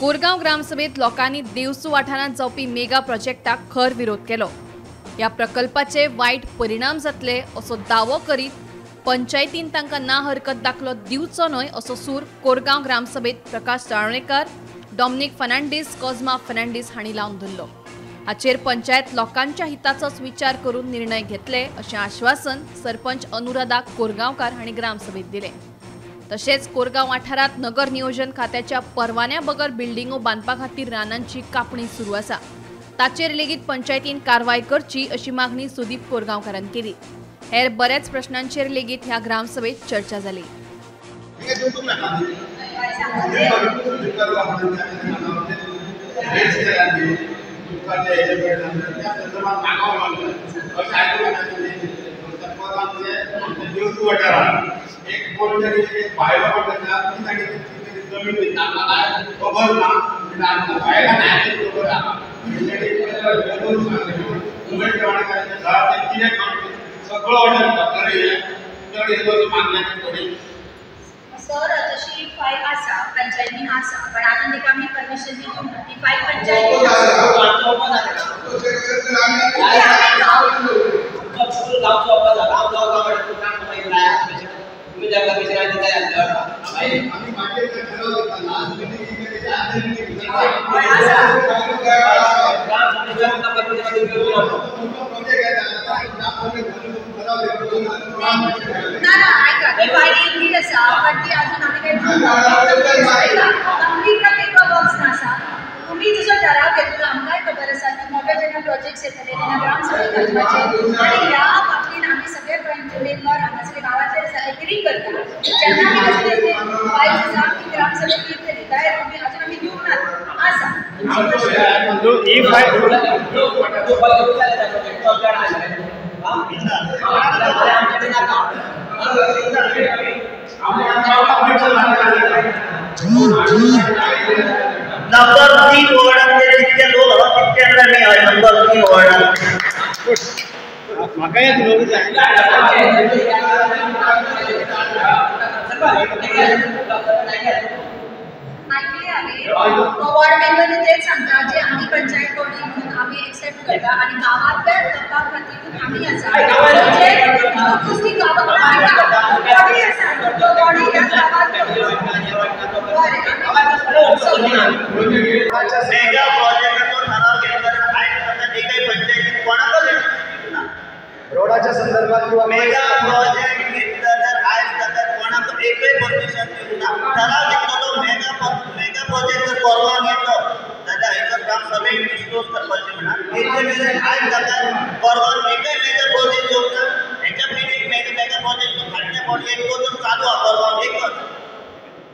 कोरगांव ग्रामसभेत लोकांनी देवसू वाठारांत जावपी मेगा प्रोजेक्टाक खर विरोध केलो। ह्या प्रकल्पाचे वायट परिणाम जातले असो दावो करीत पंचायतीन तांकां ना हरकत दाखलो दिवचो न्हय असो सूर कोरगांव ग्रामसभेत प्रकाश साळोळेकर, डॉमिनिक फर्नांडीस, कॉझ्मा फर्नांडीस हांणी लावन धरलो। हाचेर पंचायत लोकांच्या हिताचोच विचार करून निर्णय घेतले अशें आश्वासन सरपंच अनुराधा कोरगांवकार हांणी ग्रामसभेत दिलें। तशेंच कोरगांव वाठारांत नगर नियोजन खात्याच्या परवान्या बगर बिल्डिंगो बांदपा खातीर रानांची कापणी सुरू आसा। ताचेर लेगीत पंचायतीन कारवाय करची अशी मागणी सुदीप कोरगांवकारान केली। हेर बऱ्याच प्रश्नांचेर लेगीत ह्या ग्रामसभेत चर्चा जाली। एक कोणतरी एक बायला पडला ती सांगितली जमीन विकणार खबर ना आणि बायला नाही खबर आहे मुंबई प्रमाणे घरात तीन सगळं ऑर्डर करतले तर हे मागण्याची थोडी सर तशी फाईल आसा पंचायतीन आसा पण अजून तिका आम्ही परमिशन दिली ना ती फाईल पंचायतीन तुम्ही जसं ठराव घेतलो आमकांय खबर आसा की मोठे जेन्ना प्रोजेक्ट्स येतले तेन्ना ग्रामसभेत घालपाचे आणि ह्या बाबतीन आमी सगळे मेंबर हांगासले गांवांतले एग्री करता जेन्ना आमी कसले फायल्स आसा की ग्रामसभेत येतली काय अजून आमी दिवंक ना आसा ही फायल नंबर 3 वॉर्डांचे जितके लोक आहात तितक्यांना मी आहे नंबर 3 वॉर्डात म्हाका एक लोक जाय वॉर्ड मेंबरने तेच सांगता जे आम्ही पंचायत बॉडी म्हणून आम्ही एक्सेप्ट करता आणि गावातल्या लोकां खातीर आम्ही आसा जे दुसरी बॉडी आसा तो बॉडी ह्या गावात मेगा प्रोजेक्टचो ठराव घेतला आयज एकय पंचायतीन कोणाकच रोडाच्या संदर्भात किंवा मेगा प्रोजेक्ट घेतला तर आयज तक कोणाक एकय परमिशन दिवना ठराव घेतलो तो मेगा प्रोजेक्ट जर परवान घेतलो जाल्यार हेचो काम सभेक डिस्क्लोज करपाचें म्हणा इतले आयज तक परवान एकय मेगा प्रोजेक्ट घेवना हेच्या पयलीं मेगा प्रोजेक्ट फाटल्या बॉडीक तो चालू आहा परवान एकच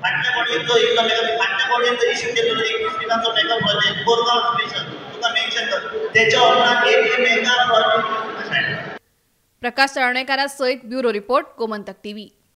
फाटल्या बॉडीचो इतलो मेगा फाटल्या बॉडीचो इश्यू केलो 21 दिनाचो मेगा प्रोजेक्ट कोरगांव स्पेशल तुका मेन्शन कर तेच्या उपरांत एक मेगा प्रोजेक्ट प्रकाश साळोळेकारा सयत ब्युरो रिपोर्ट गोमंतक टीव्ही।